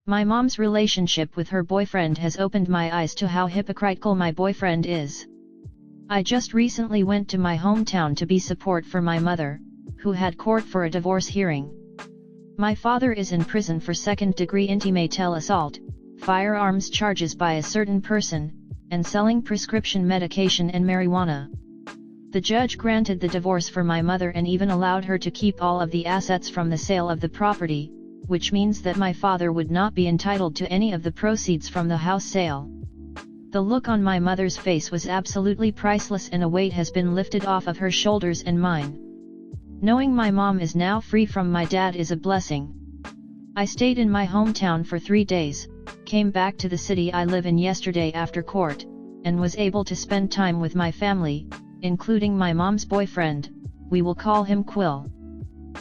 My mom's relationship with her boyfriend has opened my eyes to how hypocritical my boyfriend is. I just recently went to my hometown to be support for my mother, who had court for a divorce hearing. My father is in prison for second-degree intimate assault, firearms charges by a certain person, and selling prescription medication and marijuana. The judge granted the divorce for my mother and even allowed her to keep all of the assets from the sale of the property, which means that my father would not be entitled to any of the proceeds from the house sale. The look on my mother's face was absolutely priceless, and a weight has been lifted off of her shoulders and mine. Knowing my mom is now free from my dad is a blessing. I stayed in my hometown for 3 days, came back to the city I live in yesterday after court, and was able to spend time with my family, including my mom's boyfriend. We will call him Quill.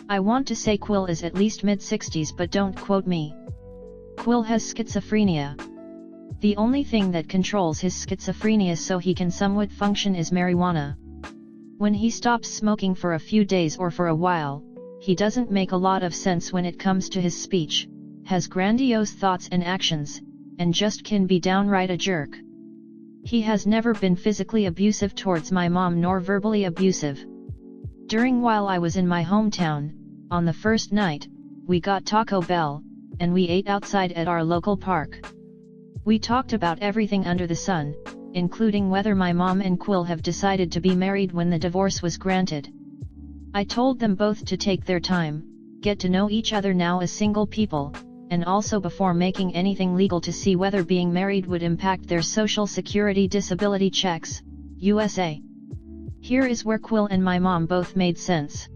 I want to say Quill is at least mid-60s, but don't quote me. Quill has schizophrenia. The only thing that controls his schizophrenia so he can somewhat function is marijuana. When he stops smoking for a few days or for a while, he doesn't make a lot of sense when it comes to his speech, has grandiose thoughts and actions, and just can be downright a jerk. He has never been physically abusive towards my mom nor verbally abusive. During while I was in my hometown, on the first night, we got Taco Bell, and we ate outside at our local park. We talked about everything under the sun, including whether my mom and Quill have decided to be married when the divorce was granted. I told them both to take their time, get to know each other now as single people, and also before making anything legal to see whether being married would impact their Social Security disability checks, USA. Here is where Quill and my mom both made sense.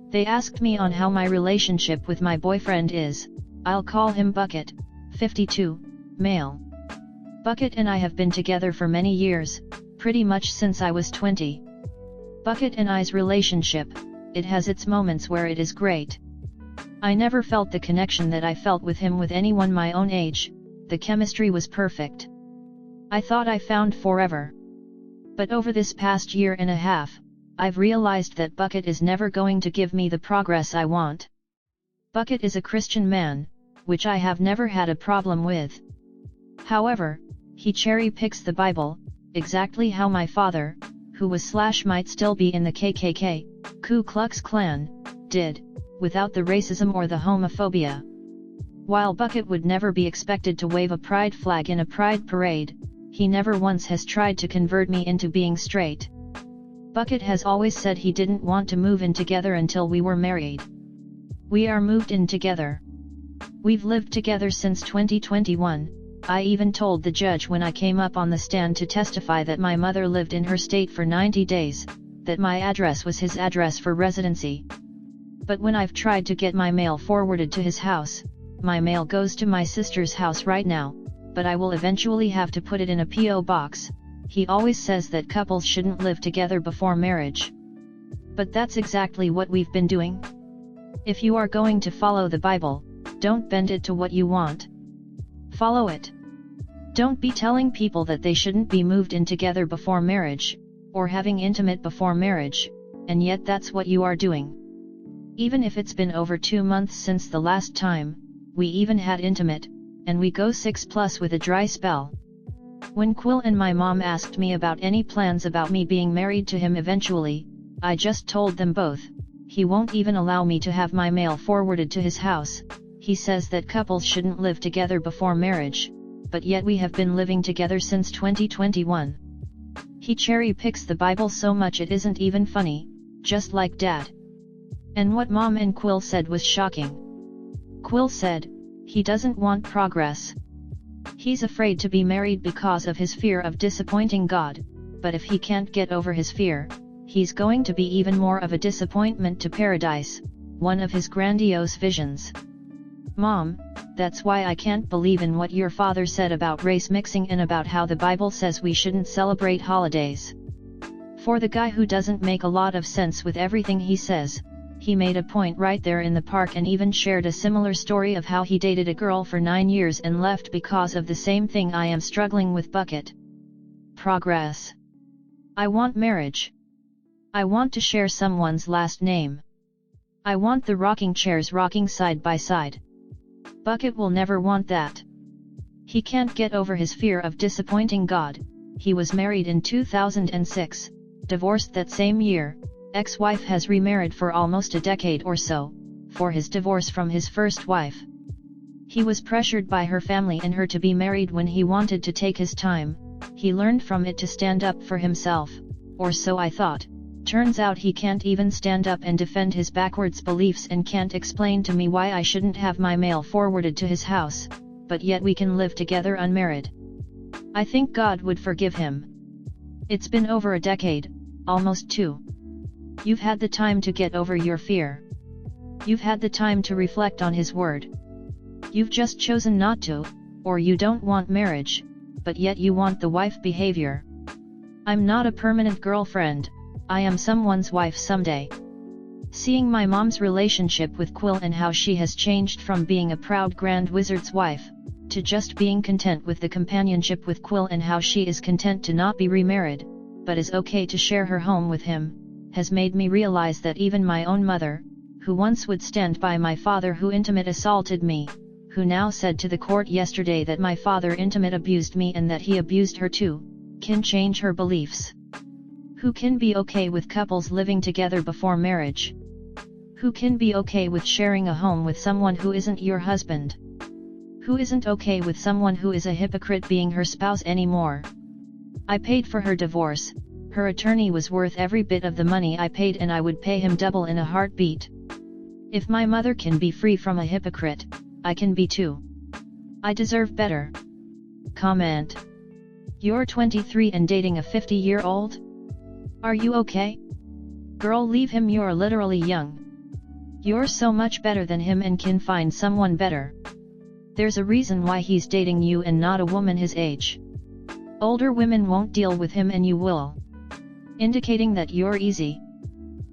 They asked me on how my relationship with my boyfriend is. I'll call him Bucket, 52, male. Bucket and I have been together for many years, pretty much since I was 20. Bucket and I's relationship, it has its moments where it is great. I never felt the connection that I felt with him with anyone my own age. The chemistry was perfect. I thought I found forever. But over this past year and a half, I've realized that Bucket is never going to give me the progress I want. Bucket is a Christian man, which I have never had a problem with. However, he cherry-picks the Bible, exactly how my father, who was / might still be in the KKK, Ku Klux Klan, did, without the racism or the homophobia. While Bucket would never be expected to wave a pride flag in a pride parade, he never once has tried to convert me into being straight. Bucket has always said he didn't want to move in together until we were married. We are moved in together. We've lived together since 2021. I even told the judge when I came up on the stand to testify that my mother lived in her state for 90 days, that my address was his address for residency. But when I've tried to get my mail forwarded to his house, my mail goes to my sister's house right now, but I will eventually have to put it in a P.O. box. He always says that couples shouldn't live together before marriage. But that's exactly what we've been doing. If you are going to follow the Bible, don't bend it to what you want. Follow it. Don't be telling people that they shouldn't be moved in together before marriage, or having intimate before marriage, and yet that's what you are doing. Even if it's been over 2 months since the last time we even had intimate, and we go 6+ with a dry spell. When Quill and my mom asked me about any plans about me being married to him eventually, I just told them both, he won't even allow me to have my mail forwarded to his house. He says that couples shouldn't live together before marriage, but yet we have been living together since 2021. He cherry-picks the Bible so much it isn't even funny, just like Dad. And what Mom and Quill said was shocking. Quill said, he doesn't want progress. He's afraid to be married because of his fear of disappointing God, but if he can't get over his fear, he's going to be even more of a disappointment to paradise, one of his grandiose visions. Mom, that's why I can't believe in what your father said about race mixing and about how the Bible says we shouldn't celebrate holidays. For the guy who doesn't make a lot of sense with everything he says, he made a point right there in the park and even shared a similar story of how he dated a girl for 9 years and left because of the same thing I am struggling with. Bucket. Progress. I want marriage. I want to share someone's last name. I want the rocking chairs rocking side by side. Bucket will never want that. He can't get over his fear of disappointing God. He was married in 2006, divorced that same year. Ex-wife has remarried for almost a decade or so, for his divorce from his first wife. He was pressured by her family and her to be married when he wanted to take his time. He learned from it to stand up for himself, or so I thought. Turns out he can't even stand up and defend his backwards beliefs and can't explain to me why I shouldn't have my mail forwarded to his house, but yet we can live together unmarried. I think God would forgive him. It's been over a decade, almost 2. You've had the time to get over your fear. You've had the time to reflect on his word. You've just chosen not to, or you don't want marriage, but yet you want the wife behavior. I'm not a permanent girlfriend, I am someone's wife someday. Seeing my mom's relationship with Quill and how she has changed from being a proud grand wizard's wife, to just being content with the companionship with Quill and how she is content to not be remarried, but is okay to share her home with him, has made me realize that even my own mother, who once would stand by my father who intimate assaulted me, who now said to the court yesterday that my father intimate abused me and that he abused her too, can change her beliefs. Who can be okay with couples living together before marriage? Who can be okay with sharing a home with someone who isn't your husband? Who isn't okay with someone who is a hypocrite being her spouse anymore? I paid for her divorce, her attorney was worth every bit of the money I paid and I would pay him double in a heartbeat. If my mother can be free from a hypocrite, I can be too. I deserve better. Comment. You're 23 and dating a 50-year-old? Are you okay? Girl, leave him, you're literally young. You're so much better than him and can find someone better. There's a reason why he's dating you and not a woman his age. Older women won't deal with him and you will. Indicating that you're easy.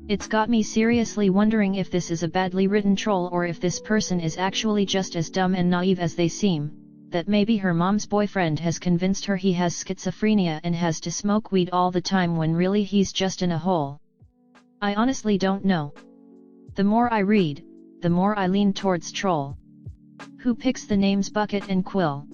It's got me seriously wondering if this is a badly written troll or if this person is actually just as dumb and naive as they seem, that maybe her mom's boyfriend has convinced her he has schizophrenia and has to smoke weed all the time when really he's just in a hole. I honestly don't know. The more I read, the more I lean towards troll. Who picks the names Bucket and Quill?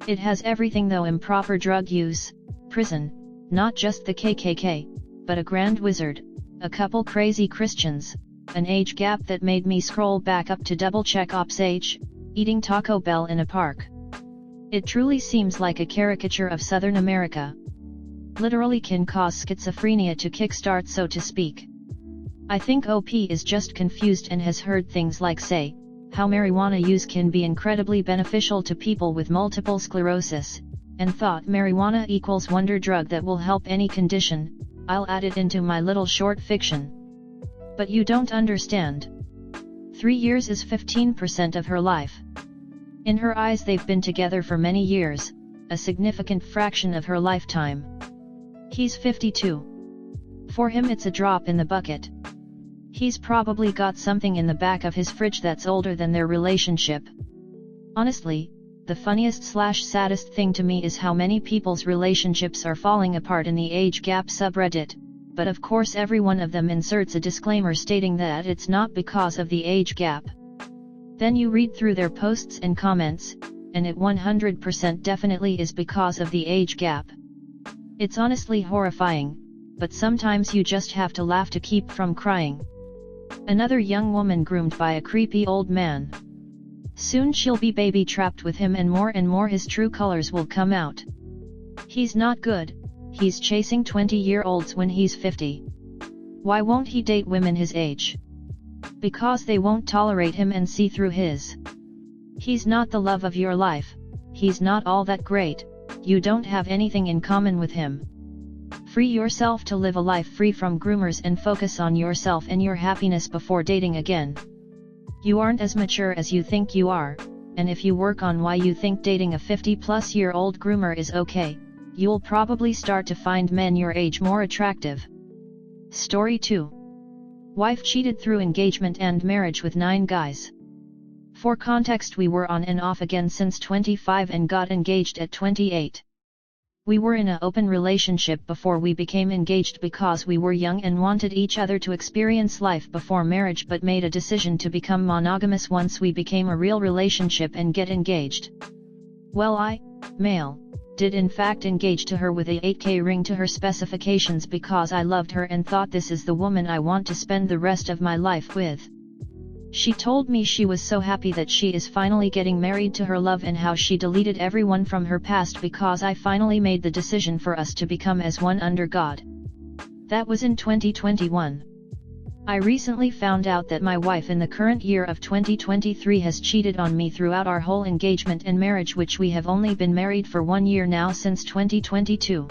It has everything though: improper drug use, prison, not just the KKK, but a grand wizard, a couple crazy Christians, an age gap that made me scroll back up to double check Ops age, eating Taco Bell in a park. It truly seems like a caricature of Southern America. Literally can cause schizophrenia to kickstart, so to speak. I think OP is just confused and has heard things like say, how marijuana use can be incredibly beneficial to people with multiple sclerosis, and thought marijuana equals wonder drug that will help any condition. I'll add it into my little short fiction. But you don't understand. 3 years is 15% of her life. In her eyes they've been together for many years, a significant fraction of her lifetime. He's 52. For him it's a drop in the bucket. He's probably got something in the back of his fridge that's older than their relationship. Honestly, the funniest/saddest thing to me is how many people's relationships are falling apart in the age gap subreddit, but of course every one of them inserts a disclaimer stating that it's not because of the age gap. Then you read through their posts and comments, and it 100% definitely is because of the age gap. It's honestly horrifying, but sometimes you just have to laugh to keep from crying. Another young woman groomed by a creepy old man. Soon she'll be baby trapped with him and more his true colors will come out. He's not good, he's chasing 20-year-olds when he's 50. Why won't he date women his age? Because they won't tolerate him and see through his. He's not the love of your life, he's not all that great, you don't have anything in common with him. Free yourself to live a life free from groomers and focus on yourself and your happiness before dating again. You aren't as mature as you think you are, and if you work on why you think dating a 50-plus-year-old groomer is okay, you'll probably start to find men your age more attractive. Story 2. Wife cheated through engagement and marriage with 9 guys. For context, we were on and off again since 25 and got engaged at 28. We were in an open relationship before we became engaged because we were young and wanted each other to experience life before marriage, but made a decision to become monogamous once we became a real relationship and get engaged. Well, I, male, did in fact engage to her with a 8K ring to her specifications because I loved her and thought this is the woman I want to spend the rest of my life with. She told me she was so happy that she is finally getting married to her love and how she deleted everyone from her past because I finally made the decision for us to become as one under God. That was in 2021. I recently found out that my wife in the current year of 2023 has cheated on me throughout our whole engagement and marriage, which we have only been married for 1 year now since 2022.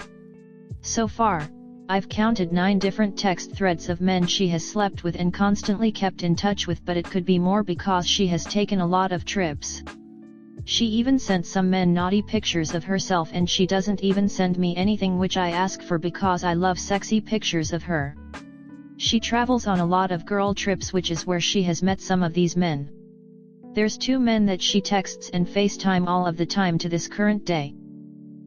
So far, I've counted 9 different text threads of men she has slept with and constantly kept in touch with, but it could be more because she has taken a lot of trips. She even sent some men naughty pictures of herself, and she doesn't even send me anything which I ask for because I love sexy pictures of her. She travels on a lot of girl trips, which is where she has met some of these men. There's 2 men that she texts and FaceTime all of the time to this current day.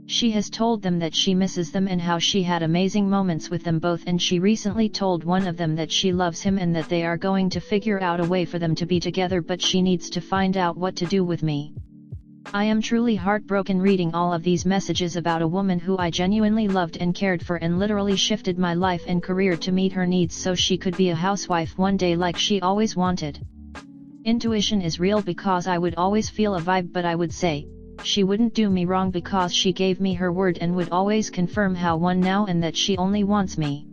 She has told them that she misses them and how she had amazing moments with them both, and she recently told one of them that she loves him and that they are going to figure out a way for them to be together, but she needs to find out what to do with me. I am truly heartbroken reading all of these messages about a woman who I genuinely loved and cared for and literally shifted my life and career to meet her needs so she could be a housewife one day like she always wanted. Intuition is real because I would always feel a vibe, but I would say, she wouldn't do me wrong because she gave me her word and would always confirm how one now and that she only wants me.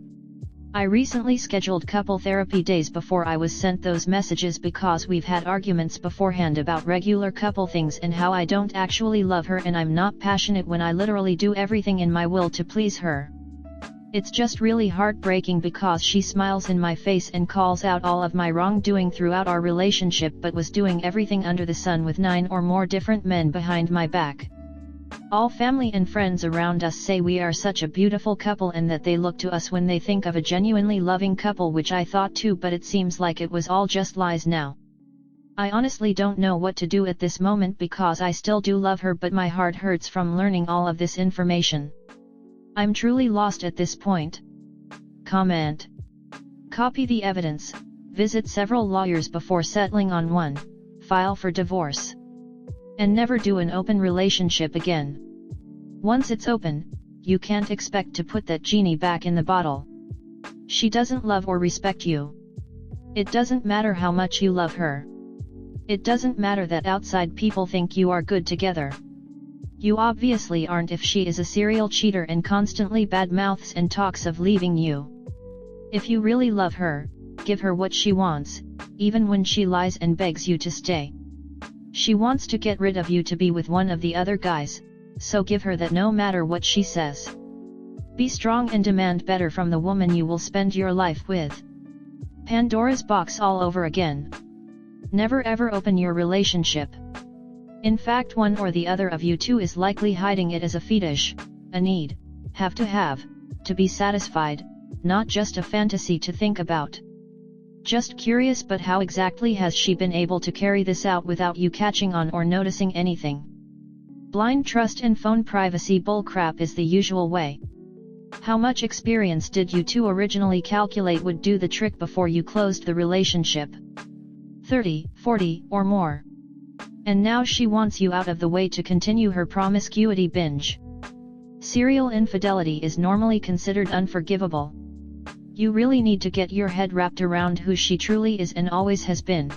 I recently scheduled couple therapy days before I was sent those messages because we've had arguments beforehand about regular couple things and how I don't actually love her and I'm not passionate when I literally do everything in my will to please her. It's just really heartbreaking because she smiles in my face and calls out all of my wrongdoing throughout our relationship, but was doing everything under the sun with 9 or more different men behind my back. All family and friends around us say we are such a beautiful couple and that they look to us when they think of a genuinely loving couple, which I thought too, but it seems like it was all just lies now. I honestly don't know what to do at this moment because I still do love her, but my heart hurts from learning all of this information. I'm truly lost at this point. Comment. Copy the evidence, visit several lawyers before settling on one, file for divorce. And never do an open relationship again. Once it's open, you can't expect to put that genie back in the bottle. She doesn't love or respect you. It doesn't matter how much you love her. It doesn't matter that outside people think you are good together. You obviously aren't if she is a serial cheater and constantly badmouths and talks of leaving you. If you really love her, give her what she wants, even when she lies and begs you to stay. She wants to get rid of you to be with one of the other guys, so give her that no matter what she says. Be strong and demand better from the woman you will spend your life with. Pandora's box all over again. Never ever open your relationship. In fact, one or the other of you two is likely hiding it as a fetish, a need, have, to be satisfied, not just a fantasy to think about. Just curious, but how exactly has she been able to carry this out without you catching on or noticing anything? Blind trust and phone privacy bullcrap is the usual way. How much experience did you two originally calculate would do the trick before you closed the relationship? 30, 40, or more. And now she wants you out of the way to continue her promiscuity binge. Serial infidelity is normally considered unforgivable. You really need to get your head wrapped around who she truly is and always has been.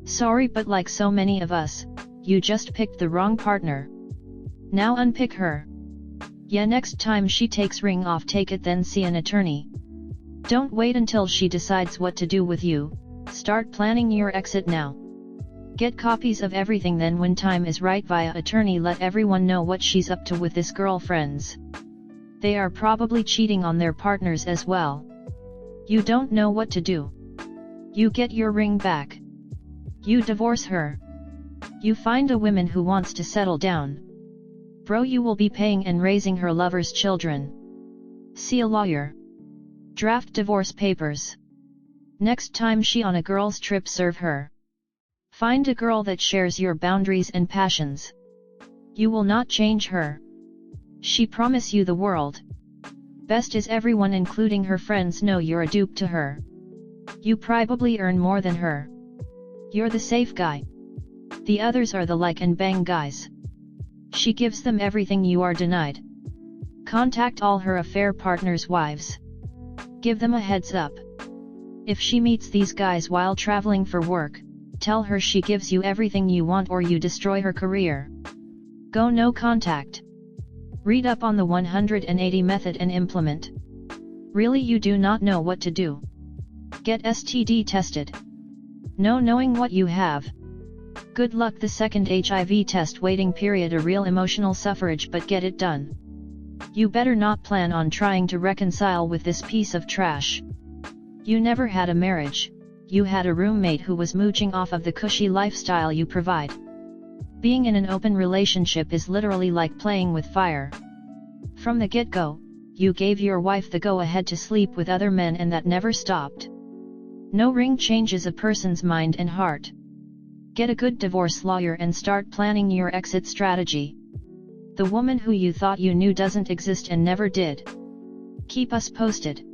Sorry, but like so many of us, you just picked the wrong partner. Now unpick her. Yeah, next time she takes ring off, take it, then see an attorney. Don't wait until she decides what to do with you, start planning your exit now. Get copies of everything, then when time is right via attorney let everyone know what she's up to with this girlfriends. They are probably cheating on their partners as well. You don't know what to do. You get your ring back. You divorce her. You find a woman who wants to settle down. Bro, you will be paying and raising her lover's children. See a lawyer. Draft divorce papers. Next time she on a girl's trip, serve her. Find a girl that shares your boundaries and passions. You will not change her. She promise you the world. Best is everyone including her friends know you're a dupe to her. You probably earn more than her. You're the safe guy. The others are the like and bang guys. She gives them everything you are denied. Contact all her affair partners' wives. Give them a heads up. If she meets these guys while traveling for work, tell her she gives you everything you want or you destroy her career. Go no contact. Read up on the 180 method and implement. Really, you do not know what to do? Get STD tested. No knowing what you have. Good luck. The second HIV test waiting period a real emotional suffrage, but get it done. You better not plan on trying to reconcile with this piece of trash. You never had a marriage, you had a roommate who was mooching off of the cushy lifestyle you provide. Being in an open relationship is literally like playing with fire. From the get-go, you gave your wife the go-ahead to sleep with other men and that never stopped. No ring changes a person's mind and heart. Get a good divorce lawyer and start planning your exit strategy. The woman who you thought you knew doesn't exist and never did. Keep us posted.